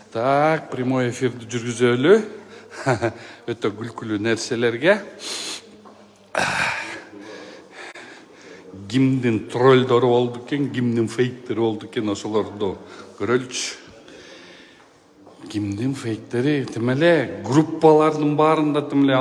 Так, прямой эфирді жүргізөлі. Өтө күлкүлүү нерселерге. Кимдин троллдору болду экен, кимдин фейктери болду экен, ошолорду көрөлчү. Кимдин фейктери, тимеле группалардын баарында тимеле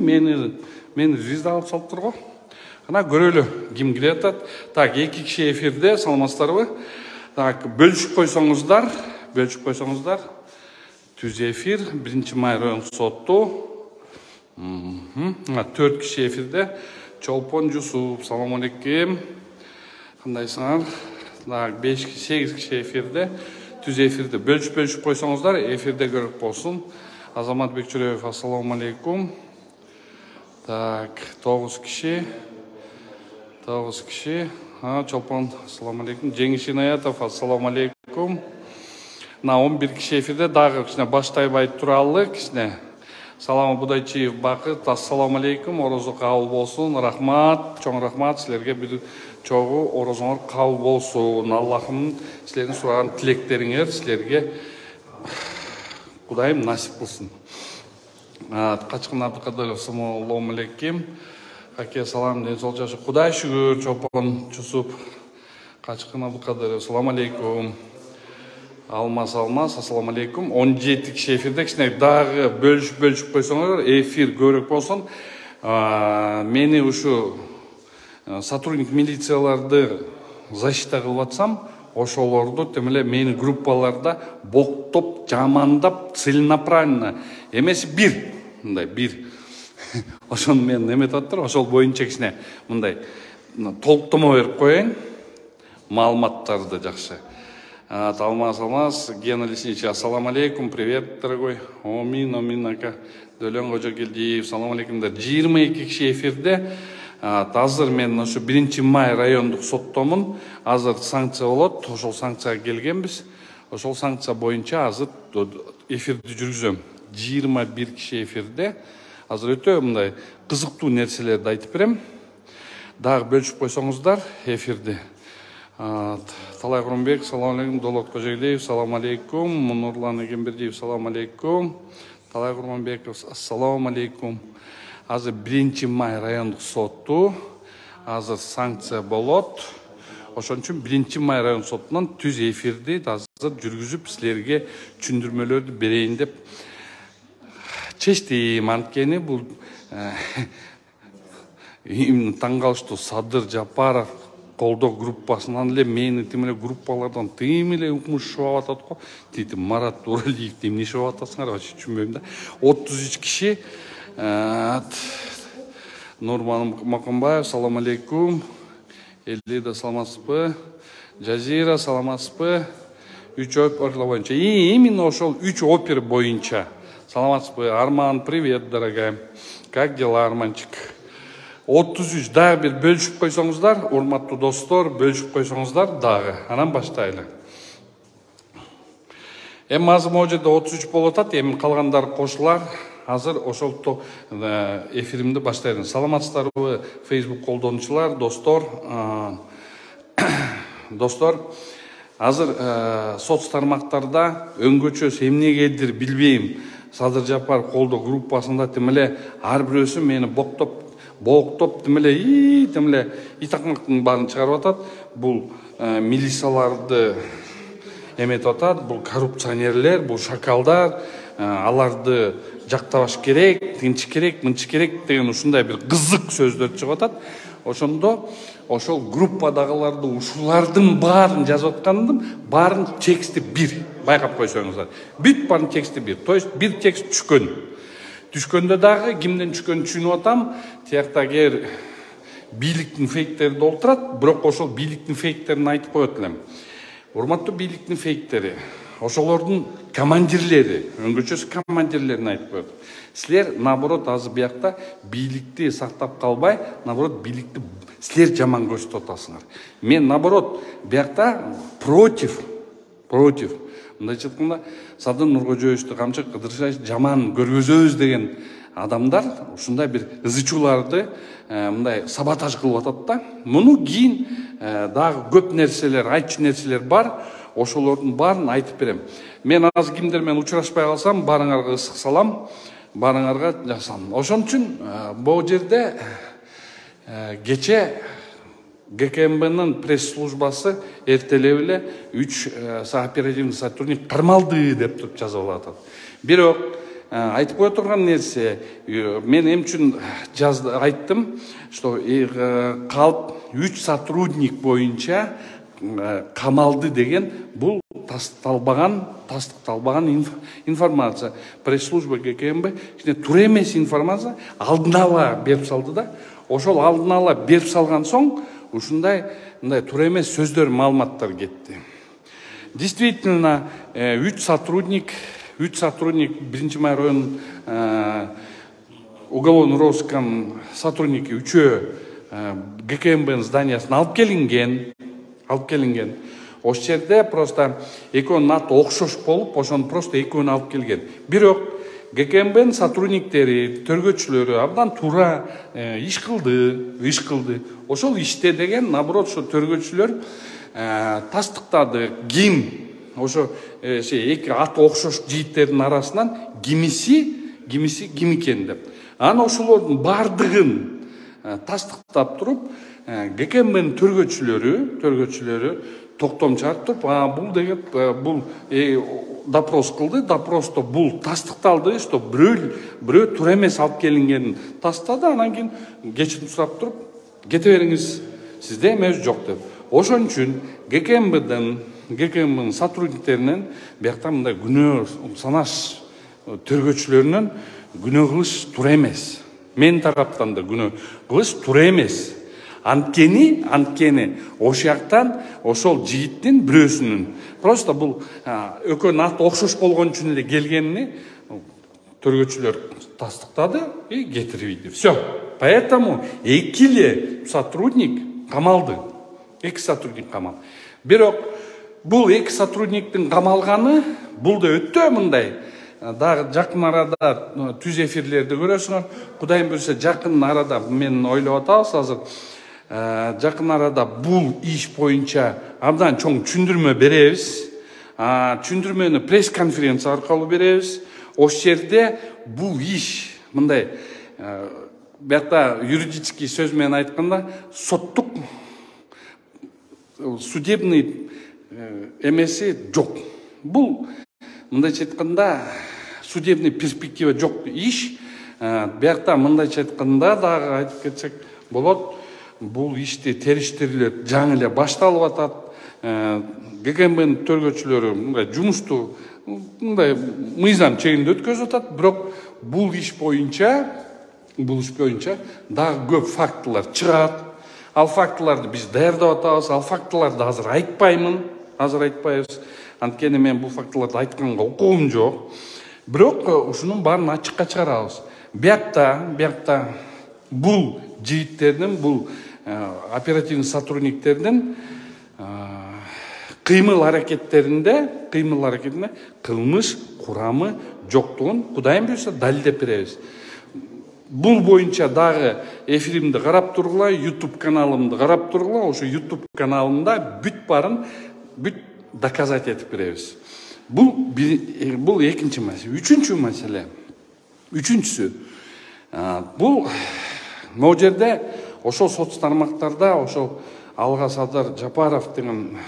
мени звезда алып салып турго. Ана көрөлү, ким кире атат. Так, эки киши эфирде, саламатсыздарбы? Так, бөлүшүп койсоңуздар. Түз эфир, 1 май район сотту. 4 киши эфирде. Чолпон Жусуп, салам алейкум. Кандайсыңар? Так, 8 киши эфирде. Түз эфирде бөлүшүп койсоңуздар, эфирде көрүп болсун. Азамат Бекчүрөев, ассаламу алейкум. Так, 9 киши. Чолпон, ассаламу алейкум. Жеңиш Инаятов, ассаламу алейкум. На 11 киши эфирде дагы кичине баштайбай туралы кичине. Саламы Будайчиев Бакыт, ассаламу алейкум. Орозо кабыл болсун. Рахмат, чоң рахмат силерге. Бир чогуу орозоңор кабыл болсун. Аллахым силердин сураган тилектериңер силерге Кудайым насип кылсын. Качкын Абдыкадыров, ассаламу алейкум. Какие салам, ден сол жашы. Кудай шүгүр, Чолпон Жусуп. Качкын Абдыкадыров, ассаламу алейкум. Алмаз, ассаламу алейкум. 17 киши эфирде, кичине дагы бөлүшүп койсоңор, эфир көрөк болсун. Мени ушу сотрудник милицияларды защита кылып атсам, ошолорду темеле мени группаларда боктоп, жамандап, целенаправленно эмес бир. Ошону мен эметип аттыр, ошол боюнча кичине мындай толуктомо берип коеюн. Маалыматтарды жакшы. Алмаз, Гена Лесничий, ассаламу алейкум, привет, дорогой. Омин, ака. Дөлөн Кожокелдиев, салам алейкумдар. 22 киши эфирде. Азыр мен ошо 1 май райондук соттомун. Азыр санкция болот, ошол санкцияга келгенбиз. Ошол санкция боюнча азыр эфирди жүргүзөм. 21 киши эфирде. Азыр өтө мындай кызыктуу нерселерди айтып берем. Дагы бөлүшүп койсоңуздар эфирде. Талай Курманбек, салам алейкум. Долот Кожегелиев, салам алейкум. Нурлан Эгембердиев, салам алейкум. Талай Курманбеков, ассаламу алейкум. Азыр 1 май райондук сотту. Азыр санкция болот. Ошон үчүн 1 май район соттунан түз эфирди азыр жүргүзүп силерге түшүндүрмөлөрдү берейин деп чечтим. Анткени бул таң калыштуу Садыр Жапаров колдоо группасынан эле мени тимеле группалардан тыйым эле укмушуп атат го. Тити Марат Уралиев эмне иштеп атасыңар, вообще түшүнбөйм да. 33 киши. Нурман Макомбаев, салам алейкум. Элида, саламатсызбы? Жазира, саламатсызбы? 3 опера боюнча. Именно ошол 3 опера боюнча. Саламатсызбы? Арман, привет, дорогая. Как дела, Арманчик? 33 дагы бир бөлүшүп койсоңуздар, урматтуу достор, бөлүшүп койсоңуздар дагы. Анан баштайлы. Эми азыр могу жерде 33 болуп атат, эми калгандары кошулар. Азыр ошол эфиримди баштайм. Саламатсыздарбы, Facebook колдонуучулар, достор. Азыр соц тармактарда өңгөчөсү эмнегедир билбейм. Садыр Жапар колдоо группасында тимеле ар бирөөсү мени боктоп тимеле итакмактын баарын чыгарып атат. Бул милицияларды эметип атат, бул коррупционерлер, бул шакалдар, аларды жактабаш керек, тынч керек, мынчы керек деген ушундай бир кызык сөздөр чыгып атат. Ошондо ошол группадагыларды ушулардын баарын жазып аткандын баарын тексти бир. Байкап койсоңуздар. Бүт баарын тексти бир. То есть бир текст түшкөндө дагы кимден түшкөнүн түшүнүп атам. Тиякта кер бийликтин фейктери долтурат, бирок ошол бийликтин фейктерин айтып коет элем. Урматтуу бийликтин фейктери, ошолордун командирлери, өңгөчөсү командирлерин айтып коет. Силер наоборот азыр биякта бийликти сактап калбай, наоборот бийликти силер жаман көрсөтүп атасыңар. Мен наоборот биякта против. Мындайча айтканда, Садыр Нуркожоевичти камчы кыдырышай жаман көргөзөбүз деген адамдар ушундай бир ызычууларды мындай саботаж кылып атат да. Муну кийин дагы көп нерселер, айтчу нерселер бар. ошолордун баарын айтып берем. Мен азыр кимдер менен учурашпай калсам, баарыңарга ысык салам, баарыңарга жасам. Ошон үчүн бул жерде кече ГКМБнын пресс-службасы эртелеп эле 3 оперативный сотрудник кармалды деп туруп жазып атат. Бирок айтып кое турган нерсе, мен эмне үчүн айттым, что калп 3 сотрудник боюнча камалды деген бул тастыкталбаган информация. Пресс-служба ГКМБ туура эмес информация алдын ала берип салды да. Ошол алдын ала берип салган соң ушундай туура эмес сөздөр, маалыматтар кетти. Действительно, 3 сотрудник 1 май районунун уголовно розыском сотрудники 3 ГКМБнын зданиясына алып келинген. Ошол жерде просто экөөнүн аты окшош болуп, ошону просто экөөнү алып келген. Бирок ГКМБнын сотрудниктери, төргөчүлөрү абдан туура иш кылды. Ошол иште деген, наоборот, ошо төргөчүлөр тастыктады. Ким ошо эки аты окшош жигиттердин арасынан кимиси ким экен деп. Анан ошолордун бардыгын тастыктап туруп, ГКМБнын төргөчүлөрү токтом чыгарып туруп, бул деген бул допрос кылды. Допросто бул тастыкталды, что бирөө туура эмес алып келингенин тастады. Анан кийин кечирим сурап туруп, кете бериңиз, сизде эмес жок деп. Ошон үчүн ГКМБнын сотрудниктеринен биякта мындай күнөө санаш төргөчүлөрүнөн күнөө кылыш туура эмес. Мен тараптан да күнөө кылыш туура эмес. Анткени ошол жактан ошол жигиттин бирөөсүнүн просто бул экөөнүн аты окшош болгон үчүн эле келгенини төргөчүлөр тастыктады и кетирбейди. Все. Поэтому 2 сотрудник камалды. 2 сотрудник камалды. Бирок бул 2 сотрудниктин камалганы бул да өтө мындай. Дагы жакын арада түз эфирлерди көрөсүңөр. Кудайым буйрса жакын арада мен ойлоп атабыз азыр. Жакын арада бул иш боюнча абдан чоң түшүндүрмө беребиз. Түшүндүрмөнү пресс-конференция аркылуу беребиз. Ошол жерде бул иш мындай биякта юридический сөз менен айтканда соттук судебный эмеси жок. Бул мындайча айтканда судебный перспектива жок иш. Биякта мындайча айтканда дагы айтып кетсек болот. Бул ишти териштирүүлөр жаңы эле башталып атат. ГКМБнын төргөчүлөрү мындай жумушту мындай мыйзам чегинде өткөзүп атат. Бирок бул иш боюнча дагы көп фактылар чыгат. Ал фактыларды биз даярдап атабыз. Ал фактыларды азыр айтпайбыз. Анткени мен бул фактыларды айтканга укугум жок. Бирок ушунун баарын ачыкка чыгарабыз. Биякта бул жигиттердин, бул оперативный сотрудниктердин кыймыл аракеттеринде кылмыш курамы жоктугун Кудайым буйрса далилдеп беребиз. Бул боюнча дагы эфиримди карап тургула, YouTube каналымды карап тургула. Ошо YouTube каналымда бүт доказать этип беребиз. Бул экинчи маселе. Үчүнчүсү бул могу жерде ошол соц тармактарда ошол Алга Садыр Жапаров деген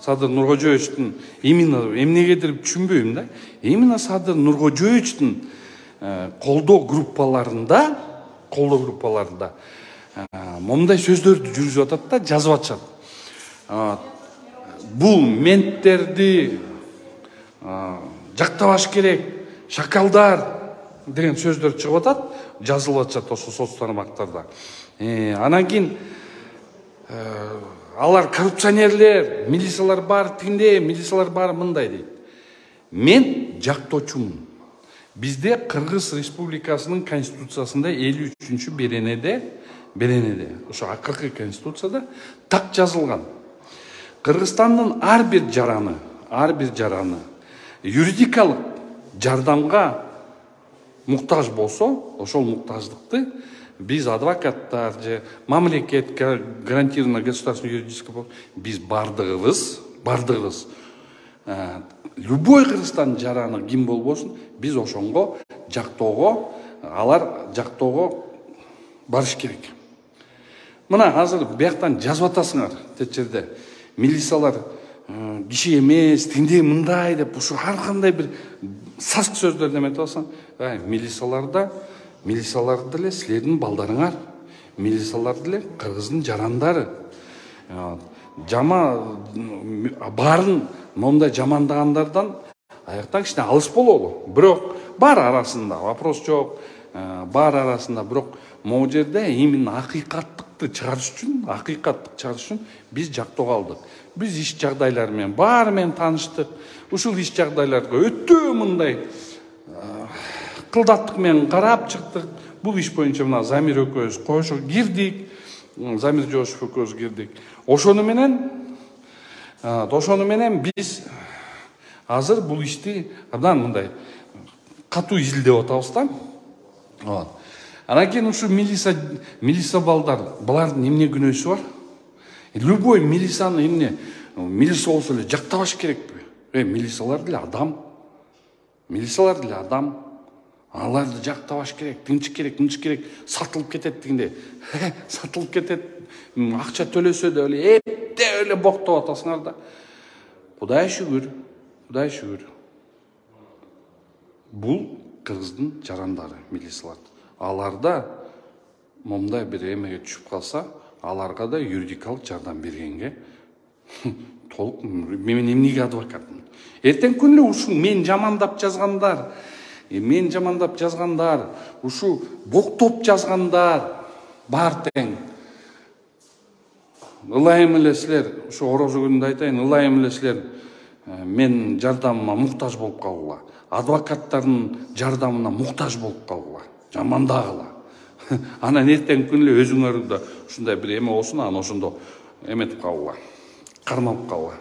Садыр Нуркожоевичтин именно эмнегедир түшүнбөйм да. Именно Садыр Нуркожоевичтин колдоо группаларында момундай сөздөрдү жүргүзүп атат да, жазып атышат. Бул менттерди жактабаш керек, шакалдар деген сөздөр чыгып атат, жазылып атышат ошол соц тармактарда. Анан кийин алар коррупционерлер, милициялар бар тигинде, милициялар бар мындай дейт. Мен жактоочумун. Бизде Кыргыз Республикасынын конституциясында 53-чү беренеде, ошо акыркы конституцияда так жазылган. Кыргызстандын ар бир жараны юридикалык жардамга муктаж болсо, ошол муктаждыкты биз адвокаттар же мамлекет гарантированный государственный юридический биз бардыгыбыз любой Кыргызстан жараны ким болбосун, биз ошонго жактоого, алар жактоого барыш керек. Мына азыр бияктан жазып атасыңар, тет жерде милициялар киши эмес, тиндей мындай деп ушу ар кандай бир саск сөздөрдү эметип атасың. Милициялар деле силердин балдарыңар, милициялар деле Кыргыздын жарандары. Барын момундай жамандагандардан аяктан кичине алыс бололу. Бирок бар арасында вопрос жок. Бар арасында бирок могу жерде именно акыйкаттыкты чыгарыш үчүн биз жактоого алдык. Биз иш жагдайлар менен баары менен тааныштык. Ушул иш жагдайларга өтө мындай кылдаттык менен карап чыктык. Бул иш боюнча мына Замир экөөбүз кошо кирдик. Замир Жошев экөөбүз кирдик. Ошону менен биз азыр бул ишти абдан мындай катуу изилдеп атабыз да. Анан кийин ушу милиция балдар, булардын эмне күнөөсү бар? Любой милицияны эмне, милиция болсо эле жактабаш керекпи? Милициялар деле адам. Аларды жактабаш керек, тынч керек, сатылып кетет дегенде. Сатылып кетет, акча төлөсө да эле эпте эле боктоп атасыңар да. Кудай шүгүр. Бул Кыргыздын жарандары, милициялар. Аларда момундай бир эмеге түшүп калса, аларга да юридикалык жардам бергенге толук мен эмнеге адвокатмын. Эртең күнү ушул мен жамандап жазгандар, ушу боктоп жазгандар бар тең. Ылайым эле силер, ушу орозо күнүндө айтайын, ылайым эле силер мен жардамыма муктаж болуп калгыла. Адвокаттардын жардамына муктаж болуп калгыла. Жамандагыла. Анан эртең күнү эле өзүңөрдө ушундай бир эме болсун, анан ошондо эметип калгыла. Кармалып калгыла.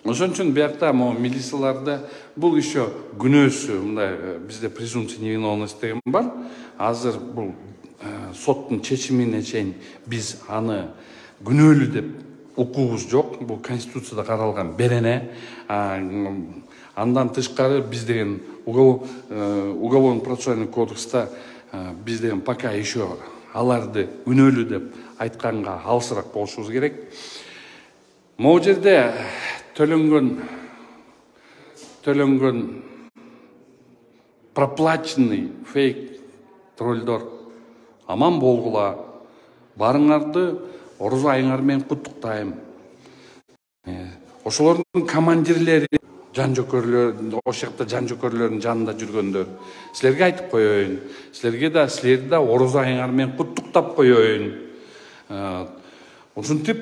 Ошон үчүн биякта милицияларда бул еще күнөөсү, мындай бизде презумпция невиновности деген бар. Азыр бул соттун чечимине чейин биз аны күнөөлүү деп укугубуз жок. Бул Конституцияда каралган берене. Андан тышкары биз деген уголовно-процессуальный кодекста биз деген пока еще аларды күнөөлүү деп айтканга алысыраак болушубуз керек. Могу жерде төлөнгөн проплаченный фейк троллдор аман болгула. Барыңарды орозо айыңар менен куттуктайм. Ошолордун командирлери, ошол жакта жан жокөрлөрдүн жанында жүргөндөр. Силерге айтып коеюн. Силерди да орозо айыңар менен куттуктап коеюн. Ушинтип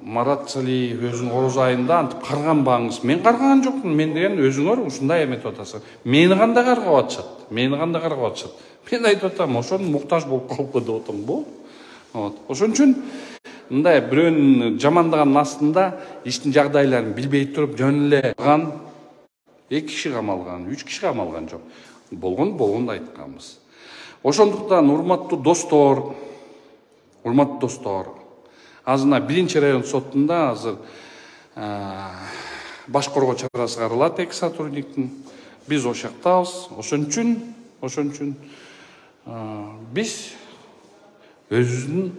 Марат Салиев өзүнүн орозо айында антип карганбаңыз. Мен карган жокмун. Мен деген өзүңөр ушундай эметип атасың. Мени кандай каргап атышат? Мен айтып атам, ошону муктаж болуп калып деп атам. Ошон үчүн мындай бирөөнүн жамандаганын астында иштин жагдайларын билбей туруп жөн эле калган 2 киши камалган, 3 киши камалган жок. Болгонду айтканбыз. Ошондуктан урматтуу достор, азына 1-чи район сотунда азыр баш коргоо чарасы каралат 2 сотрудниктин. Биз ошол жактабыз. Ошон үчүн биз өзүбүздүн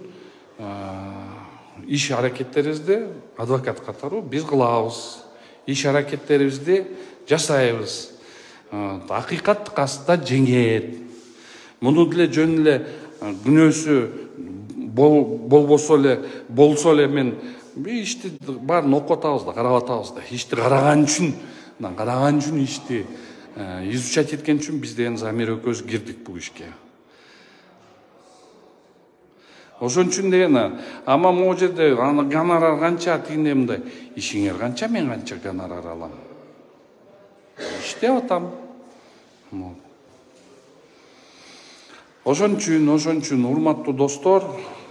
иш аракеттерибизди адвокат катары биз кылабыз. Иш аракеттерибизди жасайбыз. Акыйкаттык астында жеңет. Муну деле жөн эле күнөөсү болсо эле мен ишти баарын окуп атабыз да, карап атабыз да. Ишти караган үчүн ишти изучать эткен үчүн биз деген Замир экөөбүз кирдик бул ишке. Ошон үчүн деген, ама могу жерде гонорар канча тигиндей мындай, ишиңер канча, мен канча гонорар алам. Иштеп атам. Ошон үчүн урматтуу достор,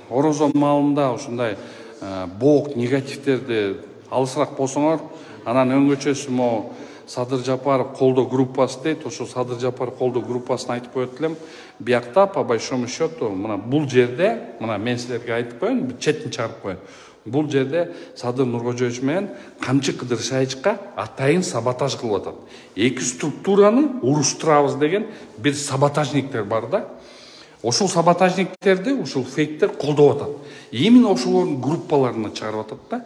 орозо маалында ушундай боок негативтерди алысыраак болсоңор, анан өңгөчөсү могу Садыр Жапаров колдоо группасы дейт. Ошо Садыр Жапаров колдоо группасын айтып коет элем. Биякта по большому счету мына бул жерде, мына мен силерге айтып коеюн, четин чыгарып коеюн. Бул жерде Садыр Нуркожоевич менен Камчы Кыдыр Шайычка атайын саботаж кылып атат. Эки структураны уруштурабыз деген бир саботажниктер бар да. Ошол саботажниктерди ушул фейктер колдоп атат. Именно ошолордун группаларына чыгарып атат да.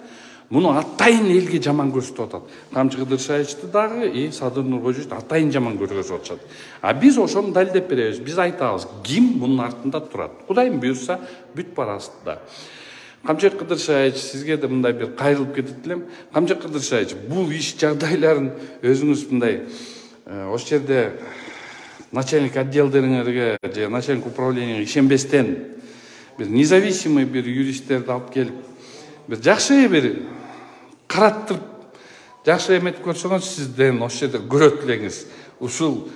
Муну атайын элге жаман көрсөтүп атат. Камчы Кыдыр Шайычты дагы Садыр Нуркожоевичти атайын жаман көргөзүп атышат. А биз ошону далилдеп беребиз. Биз айтабыз, ким мунун артында турат. Кудайым буйрса бүт барасыз да. Камчы Кыдыр Шайыч, сизге да мындай бир кайрылып кетет элем. Камчы Кыдыр Шайыч, бул иш жагдайларын өзүңүз мындай ошол жерде начальник отделдериңерге же начальник управлениеге ишенбестен бир независимый бир юристтерди алып келип бир жакшы бир караттырып жакшы эметип көрсөңүз, сизден ошол жерде көрөт элеңиз. Ушул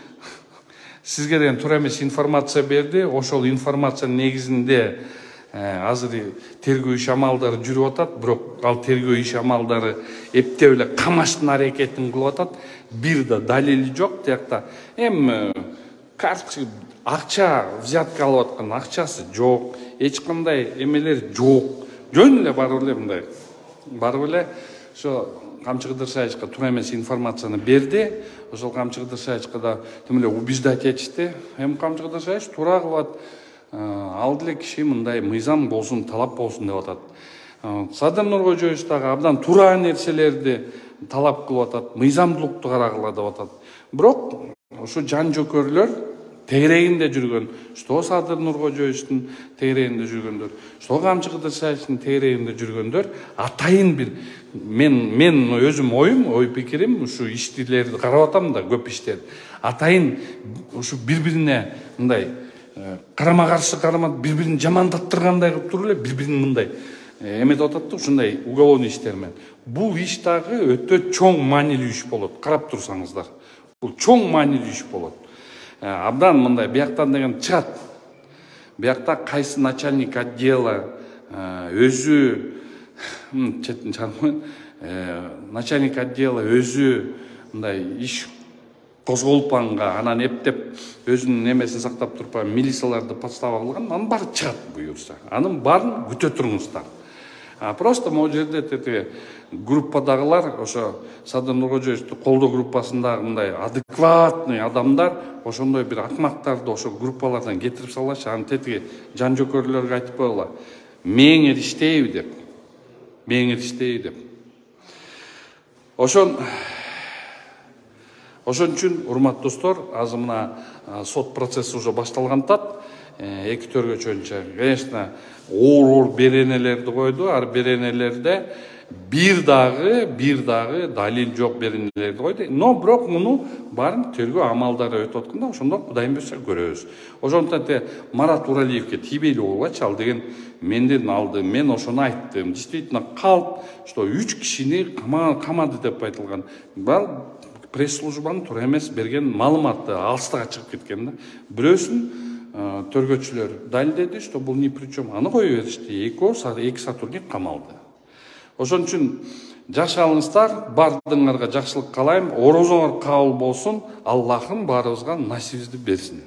сизге деген туура эмес информация берди. Ошол информациянын негизинде азыр тергөө иш амалдары жүрүп атат, бирок ал тергөө иш амалдары эптеп эле камаштын аракетин кылып атат. Бир да далили жок. Тиякта эми акча взятка алып аткан акчасы жок, эч кандай эмелер жок. Жөн эле барып эле мындай. Барып эле ошо Камчы Кыдыр Шайычка туура эмес информацияны берди. Ошол Камчы Кыдыр Шайычка да тим эле убеждать этишти. Эми Камчы Кыдыр Шайыч туура кылат. Ал деле киши мындай мыйзам болсун, талап болсун деп атат. Садыр Нуркожоевич дагы абдан туура нерселерди талап кылып атат, мыйзамдуулукту карагыла деп атат. Бирок ушу жан жөкөрлөр тегерегинде жүргөн, что Садыр Нуркожоевичтин тегерегинде жүргөндөр, что Камчы Кыдыр Шайычтын тегерегинде жүргөндөр атайын бир мен өзүм ой пикирим, ушу иштилерди карап атам да, көп иштерди. Атайын ушу бири-бирине мындай карама каршы карамат бири-бирин жамандаттыргандай кылып туруп эле бири-бирин мындай эметип атат да, ушундай уголовный иштер менен. Бул иш дагы өтө чоң маанилүү иш болот. Карап турсаңыздар. Бул чоң маанилүү иш болот. Абдан мындай бияктан деген чыгат. Биякта кайсы начальник отдела өзү четин чыгармын. Начальник отдела өзү мындай иш козголпанга анан эптеп өзүнүн эмесин сактап туруп милицияларды подстава кылган, анын баары чыгат буюрса. Анын баарын күтө туруңуздар. Просто могу жерде группадагылар ошо Садыр Нуркожоевичти колдоо группасындагы мындай адекватный адамдар ошондой бир акмактарды ошо группалардан кетирип салачы. Аны тетиги жан жөкөрлөргө айтып койгула. Мээңер иштейби деп. Мээңер иштейби деп. Ошон үчүн урматтуу достор, азыр мына сот процесси уже башталгантат. Эки төргөчөнчө, конечно, оор беренелерди койду. Ар беренелерде бир дагы далил жок беренелерди койду. Но бирок муну баарын тергөө амалдары өтүп атканда ошондо Кудайым буйрса көрөбүз. Ошондуктан Марат Уралиевке тийбейли болбочу. Ал деген менден алды, мен ошону айттым. Действительно калп, что 3 кишини камады деп айтылган. Бал пресс-службанын туура эмес берген маалыматы алыстыга чыгып кеткен да. Бирөөсүн төргөчүлөр далилдеди, что бул ни при чем. Аны кое беришти. Эки сотрудник камалды. Ошон үчүн жашалыңыздар, бардыңарга жакшылык каалайм. Орозоңор кабыл болсун. Аллахым баарыбызга насибибизди берсин.